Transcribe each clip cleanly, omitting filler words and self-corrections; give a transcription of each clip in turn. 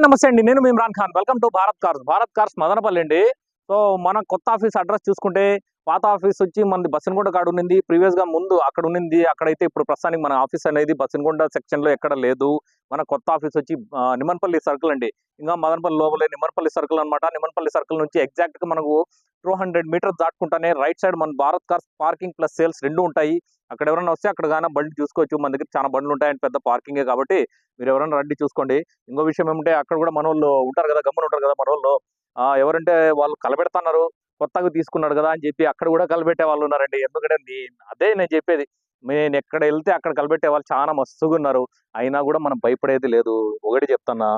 నమస్తే అండి. నేను మీ Imran Khan. Welcome to Bharat cars. Bharat cars Madanapalle అండి. సో మన కొత్త ఆఫీస్ అడ్రస్ చూసుకుంటే పాత ఆఫీస్ వచ్చి మనది బస్సనగుంట కాడ ఉన్నింది. ప్రీవియస్ గా ముందు అక్కడ ఉన్నింది. అక్కడైతే ఇప్పుడు ప్రస్తుతానికి మన ఆఫీస్ అనేది బస్సనగుంట సెక్షన్ లో ఎక్కడ లేదు. మన కొత్త ఆఫీస్ వచ్చి నిమ్మన్పల్లి సర్కిల్ అండి. ఇంకా మదనపల్లి లోపలే నిమ్మన్పల్లి సర్కిల్ అనమాట. నిమ్మన్పల్లి సర్కిల్ నుంచి ఎగ్జాక్ట్ గా మనకు 200 మీటర్స్ దాటుకుంటానే రైట్ సైడ్ మన Bharat cars parking plus sales రెండు ఉంటాయి. అక్కడ ఎవరైనా వస్తే అక్కడ గానా బండి చూసుకోవచ్చు. మన దగ్గర చాలా బండ్లు ఉంటాయి. పెద్ద పార్కింగే కాబట్టి మీరు ఎవరైనా రండి చూసుకోండి. ఇంకో విషయం ఏమంటే అక్కడ కూడా మన వాళ్ళు ఉంటారు కదా, గమ్మున ఉంటారు కదా మన వాళ్ళు. ఎవరంటే వాళ్ళు కలబెడుతున్నారు, కొత్తగా తీసుకున్నాడు కదా అని చెప్పి అక్కడ కూడా కలబెట్టే వాళ్ళు ఉన్నారండి. ఎందుకంటే అదే నేను చెప్పేది, నేను ఎక్కడ వెళ్తే అక్కడ కలబెట్టే వాళ్ళు చాలా మస్తుగా ఉన్నారు. అయినా కూడా మనం భయపడేది లేదు. ఒకటి చెప్తున్నా,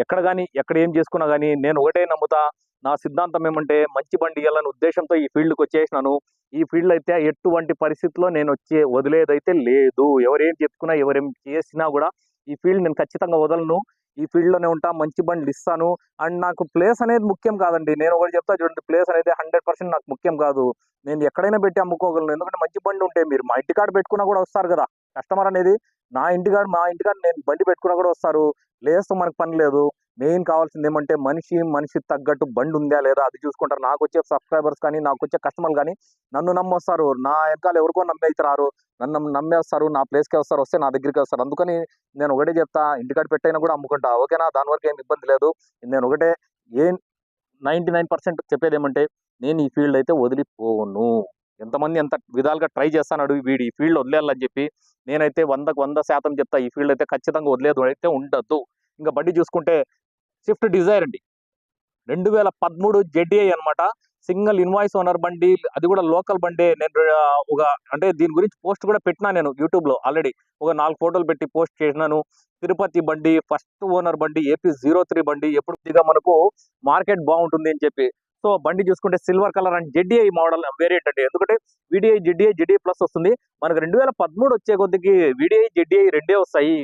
ఎక్కడ కానీ ఎక్కడ ఏం చేసుకున్నా కానీ నేను ఒకటే నమ్ముతా. నా సిద్ధాంతం ఏమంటే మంచి బండి ఇవ్వాలనే ఉద్దేశంతో ఈ ఫీల్డ్కి వచ్చేసినాను. ఈ ఫీల్డ్ అయితే ఎటువంటి పరిస్థితుల్లో నేను వదిలేదైతే లేదు. ఎవరేం చెప్పుకున్నా ఎవరేం చేసినా కూడా ఈ ఫీల్డ్ నేను ఖచ్చితంగా వదలను. ఈ ఫీల్డ్ లోనే ఉంటా, మంచి బండ్లు ఇస్తాను. అండ్ నాకు ప్లేస్ అనేది ముఖ్యం కాదండి. నేను ఒకటి చెప్తా చూడండి, ప్లేస్ అనేది 100% నాకు ముఖ్యం కాదు. నేను ఎక్కడైనా పెట్టి అమ్ముకోగలను. ఎందుకంటే మంచి బండి ఉంటే మీరు మా ఇంటికాడ పెట్టుకున్నా కూడా వస్తారు కదా కస్టమర్ అనేది. మా ఇంటికాడ నేను బండి పెట్టుకున్నా కూడా వస్తారు. ప్లేస్ మనకు పని లేదు. మెయిన్ కావాల్సింది ఏమంటే మనిషి తగ్గట్టు బండి ఉందా లేదా అది చూసుకుంటారు. నాకు వచ్చే సబ్స్క్రైబర్స్ కానీ నాకు వచ్చే కస్టమర్లు కానీ నన్ను నమ్మొస్తారు. నా వెనకాల ఎవరికో నమ్మైతే రారు. నన్ను నమ్మేస్తారు, నా ప్లేస్కే వస్తారు, వస్తే నా దగ్గరికి వస్తారు. అందుకని నేను ఒకటే చెప్తా, ఇంటికాడ పెట్టైనా కూడా అమ్ముకుంటా. ఓకేనా? దాని వరకు ఏం ఇబ్బంది లేదు. నేను ఒకటే ఏం 99% చెప్పేది ఏమంటే, నేను ఈ ఫీల్డ్ అయితే వదిలిపోను. ఎంతమంది ఎంత విధాలుగా ట్రై చేస్తాడు వీడు ఈ ఫీల్డ్ వదిలేయాలని చెప్పి, నేనైతే 100% చెప్తా, ఈ ఫీల్డ్ అయితే ఖచ్చితంగా వదిలేదు అయితే ఉండద్దు. ఇంకా బండి చూసుకుంటే స్విఫ్ట్ డిజైర్ అండి. 2013 జెడ్డీఐ అనమాట. సింగిల్ ఇన్వాయిస్ ఓనర్ బండి, అది కూడా లోకల్ బండి. నేను ఒక అంటే దీని గురించి పోస్ట్ కూడా పెట్టినా నేను యూట్యూబ్ లో ఆల్రెడీ ఒక 4 ఫోటోలు పెట్టి పోస్ట్ చేసినాను. తిరుపతి బండి, ఫస్ట్ ఓనర్ బండి, AP03 బండి. ఎప్పుడు దిగా మనకు మార్కెట్ బాగుంటుంది అని చెప్పి. సో బండి చూసుకుంటే silver colour and ZDi model variant అండి. ఎందుకంటే జెడ్డీఐ ప్లస్ వస్తుంది మనకు. 2013 వచ్చే కొద్దికి జెడ్డీఐ రెండే వస్తాయి.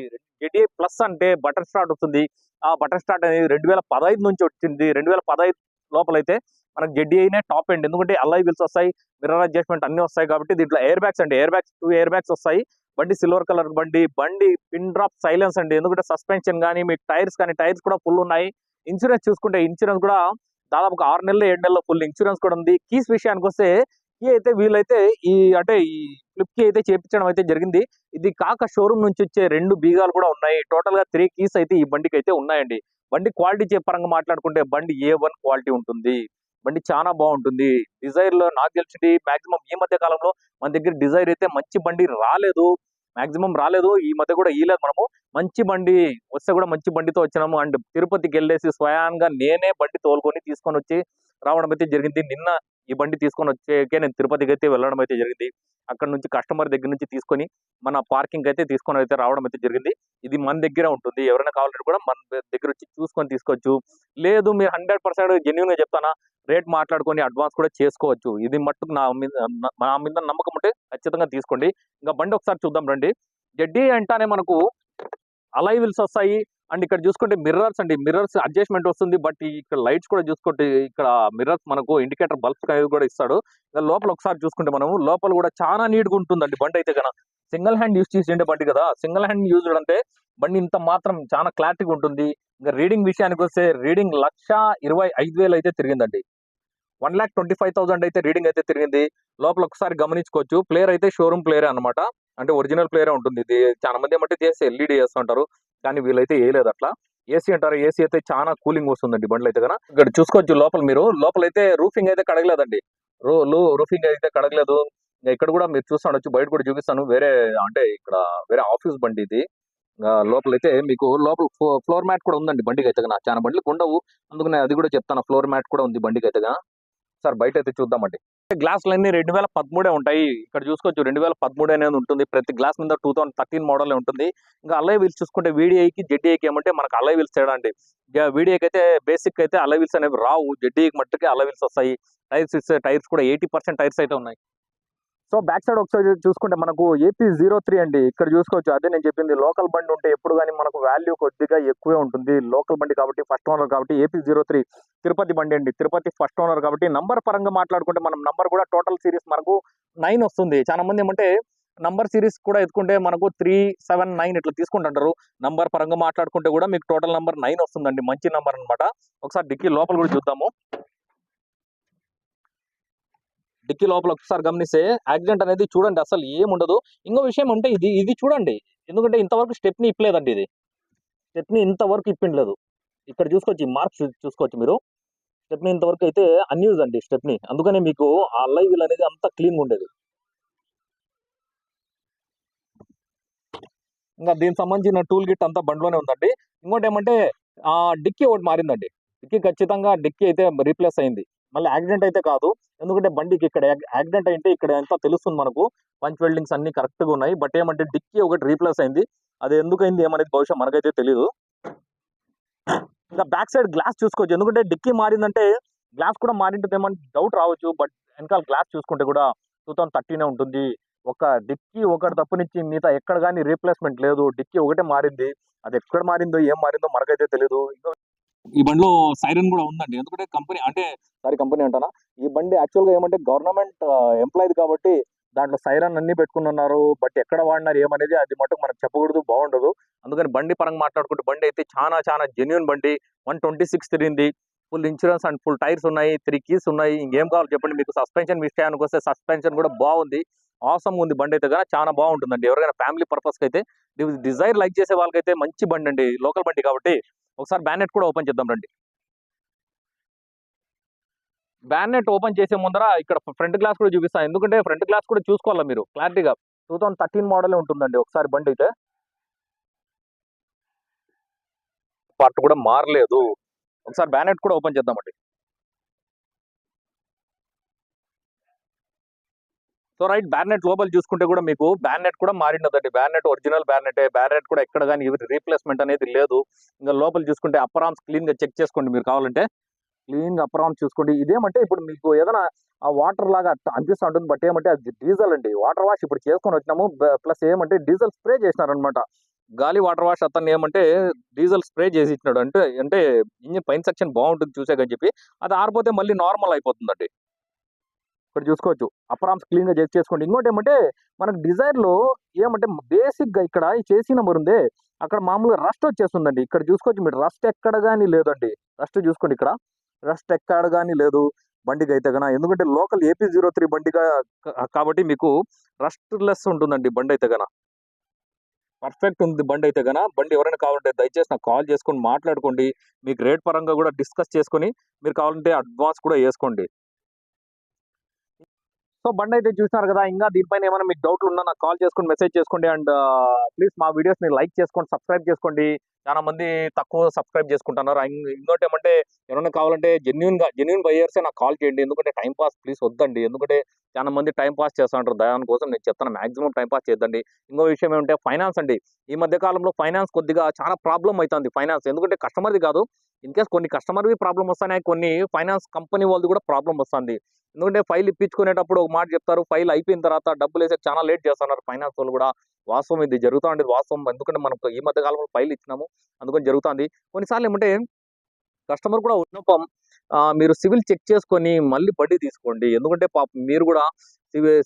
జెడ్డీఐ ప్లస్ అంటే బటన్ స్టార్ట్ వస్తుంది. ఆ బటన్ స్టార్ట్ అనేది 2015 నుంచి వచ్చింది. 2015 లోపలైతే మనకు జెడ్డీఐనే టాప్ ఎండ్. ఎందుకంటే అల్లాయ్ వీల్స్ వస్తాయి, మిర్రర్ అడ్జస్ట్మెంట్ అన్ని వస్తాయి కాబట్టి. దీంట్లో ఎయిర్ బ్యాగ్స్ అండి, 2 ఎయిర్ బ్యాగ్స్ వస్తాయి. బండి సిల్వర్ కలర్ బండి పిన్ డ్రాప్ సైలెన్స్ అండి. ఎందుకంటే సస్పెన్షన్ కానీ మీ టైర్స్ కూడా ఫుల్ ఉన్నాయి. ఇన్సూరెన్స్ చూసుకుంటే ఇన్సూరెన్స్ కూడా దాదాపు 6 నెలలు 7 నెలలు ఫుల్ ఇన్సూరెన్స్ కూడా ఉంది. కీస్ విషయానికి వస్తే కీ అయితే వీళ్ళైతే ఈ ఫ్లిప్ కీ అయితే చేపించడం అయితే జరిగింది. ఇది కాక షోరూమ్ నుంచి వచ్చే 2 బీగాలు కూడా ఉన్నాయి. టోటల్ గా 3 కీస్ అయితే ఈ బండికి అయితే ఉన్నాయండి. బండి క్వాలిటీ పరంగా మాట్లాడుకుంటే బండి A1 క్వాలిటీ ఉంటుంది. బండి చాలా బాగుంటుంది. డిజైర్ లో నాకు తెలిసి మాక్సిమం ఈ మధ్య కాలంలో మన దగ్గర డిజైర్ అయితే మంచి బండి రాలేదు. మాక్సిమం రాలేదు. ఈ మధ్య కూడా ఇయలేదు మనము. మంచి బండి వస్తే కూడా మంచి బండితో వచ్చినాము. అండ్ తిరుపతికి వెళ్ళేసి స్వయంగా నేనే బండి తోలుకొని తీసుకొని వచ్చి రావడం అయితే జరిగింది. నిన్న ఈ బండి తీసుకొని వచ్చేకే నేను తిరుపతికి అయితే వెళ్ళడం అయితే జరిగింది. అక్కడ నుంచి కస్టమర్ దగ్గర నుంచి తీసుకొని మన పార్కింగ్ అయితే తీసుకొని అయితే రావడం అయితే జరిగింది. ఇది మన దగ్గర ఉంటుంది. ఎవరైనా కావాలంటే కూడా మన దగ్గర వచ్చి చూసుకొని తీసుకోవచ్చు. లేదు మీరు 100% జెన్యూన్ గా చెప్తానా, రేట్ మాట్లాడుకొని అడ్వాన్స్ కూడా చేసుకోవచ్చు. ఇది మట్టుకు నా మీద నమ్మకం ఉంటే ఖచ్చితంగా తీసుకోండి. ఇంకా బండి ఒకసారి చూద్దాం రండి. జెడ్డీ అంటానే మనకు అలై వీల్స్ వస్తాయి. అండ్ ఇక్కడ చూసుకుంటే మిర్రర్స్ అండి, మిర్రర్స్ అడ్జస్ట్మెంట్ వస్తుంది. బట్ ఇక్కడ లైట్స్ కూడా చూసుకుంటే ఇక్కడ మిర్రర్స్ మనకు ఇండికేటర్ బల్బ్స్ అనేది కూడా ఇస్తాడు. లోపల ఒకసారి చూసుకుంటే మనం లోపల కూడా చాలా నీట్ గా ఉంటుందండి బండి అయితే కనుక. సింగిల్ హ్యాండ్ యూజ్ చేసే బండి కదా, సింగిల్ హ్యాండ్ యూజ్ అంటే బండి ఇంత మాత్రం చాలా క్లారిటీగా ఉంటుంది. ఇంకా రీడింగ్ విషయానికి వస్తే రీడింగ్ 1,25,000 అయితే తిరిగిందండి. 1,25,000 అయితే రీడింగ్ అయితే తిరిగింది. లోపల ఒకసారి గమనించుకోవచ్చు. ప్లేయర్ అయితే షోరూమ్ ప్లేయర్ అనమాట. అంటే ఒరిజినల్ ప్లేయరే ఉంటుంది. ఇది చాలా మంది ఏమంటే చేసి ఎల్ఈడి చేస్తుంటారు, కానీ వీళ్ళైతే వేయలేదు అట్లా. ఏసీ అంటారు, ఏసీ అయితే చాలా కూలింగ్ వస్తుందండి బండ్లు అయితే కనుక. ఇక్కడ చూసుకోవచ్చు లోపల మీరు. లోపలైతే రూఫింగ్ అయితే కడగలేదండి. రూఫింగ్ అయితే కడగలేదు. ఇక్కడ కూడా మీరు చూస్తుండొచ్చు. బయట కూడా చూపిస్తాను. అంటే ఇక్కడ వేరే ఆఫీస్ బండి ఇది. లోపలైతే మీకు లోపల ఫ్లోర్ మ్యాట్ కూడా ఉందండి బండికి అయితే కనుక. చాలా బండ్లకు ఉండవు, అందుకని అది కూడా చెప్తాను. ఫ్లోర్ మ్యాట్ కూడా ఉంది బండికి అయితే కనుక. సార్ బయట అయితే చూద్దామండి. గ్లాసులన్నీ 2013 ఉంటాయి. ఇక్కడ చూసుకోవచ్చు 2013 అనేది ఉంటుంది. ప్రతి గ్లాస్ మీద 2013 మోడల్ ఉంటుంది. ఇంకా అలై వీల్స్ చూసుకుంటే వీడిఐకి జెడ్డీఐకి ఏమంటే మనకు అలై వీల్స్ తేడా అండి. వీడిఐకి అయితే బేసిక్ అయితే అలై వీల్స్ అనేవి రావు. జెడ్డీఐకి మట్టుకే అలై వీల్స్ వస్తాయి. టైర్స్ కూడా 80% టైర్స్ అయితే ఉన్నాయి. సో బ్యాక్ సైడ్ ఒకసారి చూసుకుంటే మనకు AP03 అండి. ఇక్కడ చూసుకోవచ్చు. అదే నేను చెప్పింది, లోకల్ బండి ఉంటే ఎప్పుడు కానీ మనకు వాల్యూ కొద్దిగా ఎక్కువే ఉంటుంది. లోకల్ బండి కాబట్టి, ఫస్ట్ ఓనర్ కాబట్టి. AP03 తిరుపతి బండి అండి. తిరుపతి ఫస్ట్ ఓనర్ కాబట్టి నంబర్ పరంగా మాట్లాడుకుంటే మనం నంబర్ కూడా టోటల్ సిరీస్ మనకు 9 వస్తుంది. చాలా మంది ఏమంటే నంబర్ సిరీస్ కూడా ఎత్తుకుంటే మనకు 379 ఇట్లా తీసుకుంటుంటారు. నంబర్ పరంగా మాట్లాడుకుంటే కూడా మీకు టోటల్ నంబర్ 9 వస్తుందండి. మంచి నంబర్ అన్నమాట. ఒకసారి డిక్కీ లోపల కూడా చూద్దాము. డిక్కీ లోపల ఒకసారి గమనిస్తే యాక్సిడెంట్ అనేది చూడండి, అసలు ఏముండదు. ఇంకో విషయం అంటే ఇది చూడండి, ఎందుకంటే ఇంతవరకు స్టెప్ని ఇప్పలేదండి. ఇది స్టెప్ని ఇంతవరకు ఇప్పిండలేదు. ఇక్కడ చూసుకోవచ్చు, ఈ మార్క్స్ చూసుకోవచ్చు మీరు. స్టెప్ని ఇంతవరకు అయితే అన్యూజ్ అండి స్టెప్ని, అందుకనే మీకు ఆ అలై వీల్ అనేది అంత క్లీన్ ఉండేది. ఇంకా దీనికి సంబంధించిన టూల్ కిట్ అంతా బండిలోనే ఉందండి. ఇంకోటి ఏమంటే డిక్కీ ఒకటి మారిందండి. డిక్కీ ఖచ్చితంగా డిక్కీ అయితే రీప్లేస్ అయింది. మళ్ళీ యాక్సిడెంట్ అయితే కాదు, ఎందుకంటే బండికి ఇక్కడ యాక్సిడెంట్ అయితే ఇక్కడ ఎంత తెలుస్తుంది మనకు. పంచ్ వెల్డింగ్స్ అన్ని కరెక్ట్గా ఉన్నాయి. బట్ ఏమంటే డిక్కీ ఒకటి రీప్లేస్ అయింది. అది ఎందుకైంది ఏమనేది బహుశా మనకైతే తెలియదు. ఇంకా బ్యాక్ సైడ్ గ్లాస్ చూసుకోవచ్చు, ఎందుకంటే డిక్కీ మారిందంటే గ్లాస్ కూడా మారింటుందేమో డౌట్ రావచ్చు. బట్ వెనకాల గ్లాస్ చూసుకుంటే కూడా 2013 ఉంటుంది. ఒక డిక్కీ ఒకటి తప్పనిచ్చి మిగతా ఎక్కడ కానీ రీప్లేస్మెంట్ లేదు. డిక్కీ ఒకటే మారింది. అది ఎక్కడ మారిందో ఏం మారిందో మనకైతే తెలియదు. ఈ బండిలో సైరన్ కూడా ఉందండి, ఎందుకంటే కంపెనీ అంటే కంపెనీ అంటానా, ఈ బండి యాక్చువల్గా ఏమంటే గవర్నమెంట్ ఎంప్లాయిది కాబట్టి దాంట్లో సైరన్ అన్ని పెట్టుకున్నారు. బట్ ఎక్కడ వాడినారు ఏమనేది అది మటుకు మనకు చెప్పకూడదు, బాగుండదు. అందుకని బండి పరంగా మాట్లాడుకుంటే బండి అయితే చాలా చాలా జెన్యున్ బండి. 126 తిరిగింది. Full insurance and full tyres ఉన్నాయి. 3 కీస్ ఉన్నాయి. ఇంకేం కావాలి చెప్పండి. మీకు సస్పెన్షన్ విషయానికి వస్తే సస్పెన్షన్ కూడా బాగుంది. ఆసమ్ ఉంది బండి అయితే కదా, చాలా బాగుంటుందండి. ఎవరికైనా ఫ్యామిలీ పర్పస్కి అయితే, డిజైర్ లైక్ చేసే వాళ్ళకైతే మంచి బండి అండి, లోకల్ బండి కాబట్టి. ఒకసారి బ్యానెట్ కూడా ఓపెన్ చేద్దాం రండి. బ్యానెట్ ఓపెన్ చేసే ముందర ఇక్కడ ఫ్రంట్ గ్లాస్ కూడా చూపిస్తాను, ఎందుకంటే ఫ్రంట్ గ్లాస్ కూడా చూసుకోవాలా మీరు క్లారిటీగా. 2013 మోడలే ఉంటుందండి. ఒకసారి బండి అయితే పార్ట్ కూడా మారలేదు. ఒకసారి బ్యానెట్ కూడా ఓపెన్ చేద్దామండి. సో రైట్, బ్యానెట్ లోపల చూసుకుంటే కూడా మీకు బ్యానెట్ కూడా మారిండదండి. బ్యానెట్ ఒరిజినల్ బ్యానెటే. బ్యానెట్ కూడా ఎక్కడ కానీ రీప్లేస్మెంట్ అనేది లేదు. ఇంకా లోపల చూసుకుంటే అప్పర్ ఆర్మ్స్ క్లీన్ గా చెక్ చేసుకోండి మీరు కావాలంటే. క్లీన్ గా అప్పర్ ఆర్మ్స్ చూసుకోండి. ఇదేమంటే ఇప్పుడు మీకు ఏదైనా ఆ వాటర్ లాగా అనిపిస్తూ ఉంటుంది. బట్ ఏమంటే అది డీజిల్ అండి. వాటర్ వాష్ ఇప్పుడు చేసుకొని వచ్చినాము. ప్లస్ ఏమంటే డీజిల్ స్ప్రే చేసినారనమాట. గాలి వాటర్ వాష్ అతను ఏమంటే డీజిల్ స్ప్రే చేసి ఇచ్చినాడు. అంటే అంటే ఇంజిన్ పైన సెక్షన్ బాగుంటుంది చూసాకని చెప్పి, అది ఆరిపోతే మళ్ళీ నార్మల్ అయిపోతుందండి. ఇక్కడ చూసుకోవచ్చు, అప్పర్ ఆర్మ్స్ క్లీన్ గా చెక్ చేసుకోండి. ఇంకోటి ఏమంటే మనకు డిజైర్ లో ఏమంటే బేసిక్ గా ఇక్కడ ఈ చేసి నెంబర్ ఉంది, అక్కడ మామూలుగా రస్ట్ వచ్చేస్తుందండి. ఇక్కడ చూసుకోవచ్చు మీరు, రస్ట్ ఎక్కడ కానీ లేదండి. రస్ట్ చూసుకోండి, ఇక్కడ రస్ట్ ఎక్కడ కానీ లేదు బండికి అయితే గన. ఎందుకంటే లోకల్ AP03 బండిగా కాబట్టి మీకు రస్ట్ లెస్ ఉంటుందండి బండి అయితే గన. పర్ఫెక్ట్ ఉంది బండి అయితే గన. బండి ఎవరైనా కావాలంటే దయచేసి నాకు కాల్ చేసుకొని మాట్లాడుకోండి. మీకు రేట్ పరంగా కూడా డిస్కస్ చేసుకొని మీరు కావాలంటే అడ్వాన్స్ కూడా వేసుకోండి. సో బండి అయితే చూసినారు కదా. ఇంకా దీనిపైన ఏమైనా మీకు డౌట్లు ఉన్నా నాకు కాల్ చేసుకొని మెసేజ్ చేసుకోండి. అండ్ ప్లీజ్ మా వీడియోస్ ని లైక్ చేసుకోండి, సబ్స్క్రైబ్ చేసుకోండి. చాలా మంది తక్కువ సబ్స్క్రైబ్ చేసుకుంటున్నారు. ఇంకోటి ఏమంటే ఎవరైనా కావాలంటే జెన్యున్ బయ్యర్సే నాకు కాల్ చేయండి. ఎందుకంటే టైం పాస్ ప్లీజ్ వద్దండి. ఎందుకంటే చాలా మంది టైం పాస్ చేస్తూ ఉంటారు. దానికోసం నేను చెప్తాను, మాక్సిమం టైం పాస్ చేద్దండి. ఇంకో విషయం ఏమంటే ఫైనాన్స్ అండి. ఈ మధ్య కాలంలో ఫైనాన్స్ కొద్దిగా చాలా ప్రాబ్లం అవుతుంది ఫైనాన్స్. ఎందుకంటే కస్టమర్ది కాదు, ఇన్ కేస్ కొన్ని కస్టమర్వి ప్రాబ్లం వస్తున్నాయి, కొన్ని ఫైనాన్స్ కంపెనీ వాళ్ళది కూడా ప్రాబ్లం వస్తుంది. ఎందుకంటే ఫైల్ ఇప్పించుకునేటప్పుడు ఒక మాట చెప్తారు, ఫైల్ అయిపోయిన తర్వాత డబ్బులు వేసే చాలా లేట్ చేస్తున్నారు ఫైనాన్స్ వాళ్ళు కూడా. వాస్తవం, ఇది జరుగుతూ ఉండేది వాస్తవం. ఎందుకంటే మనం ఈ మధ్య కాలంలో ఫైల్ ఇచ్చినాము, అందుకని జరుగుతుంది. కొన్నిసార్లు ఏమంటే కస్టమర్ కూడా విన్నపం, మీరు సివిల్ చెక్ చేసుకొని మళ్ళీ బండి తీసుకోండి. ఎందుకంటే పాపం మీరు కూడా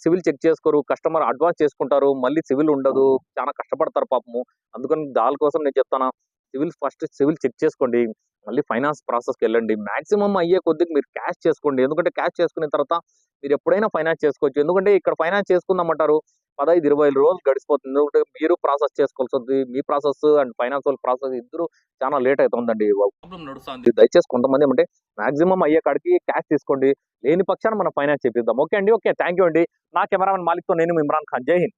సివిల్ చెక్ చేసుకోరు, కస్టమర్ అడ్వాన్స్ చేసుకుంటారు, మళ్ళీ సివిల్ ఉండదు, చాలా కష్టపడతారు పాపము. అందుకని దానికోసం నేను చెప్తాను, ఫస్ట్ సివిల్ చెక్ చేసుకోండి, మళ్ళీ ఫైనాన్స్ ప్రాసెస్కి వెళ్ళండి. మాక్సిమం అయ్యే కొద్దిగా మీరు క్యాష్ చేసుకోండి. ఎందుకంటే క్యాష్ చేసుకున్న తర్వాత మీరు ఎప్పుడైనా ఫైనాన్స్ చేసుకోవచ్చు. ఎందుకంటే ఇక్కడ ఫైనాన్స్ చేసుకుందామంటారు, 15-20 రోజులు గడిచిపోతుంది. ఎందుకంటే మీరు ప్రాసెస్ చేసుకోవాల్సి వస్తుంది. మీ ప్రాసెస్ అండ్ ఫైనాన్స్ వాళ్ళ ప్రాసెస్ ఇద్దరు చాలా లేట్ అవుతుందండి. ప్రాబ్లం నడుస్తుంది. దయచేసి కొంతమంది ఏమంటే మాక్సిమం అయ్యే కాడికి క్యాష్ తీసుకోండి, లేని పక్షాన మనం ఫైనాన్స్ చేపిద్దాం. ఓకే అండి, ఓకే, థ్యాంక్ యూ అండి. నా కెమెరామెన్ మాలిక్తో నేను ఇమ్రాన్ ఖాన్. జై హింద్.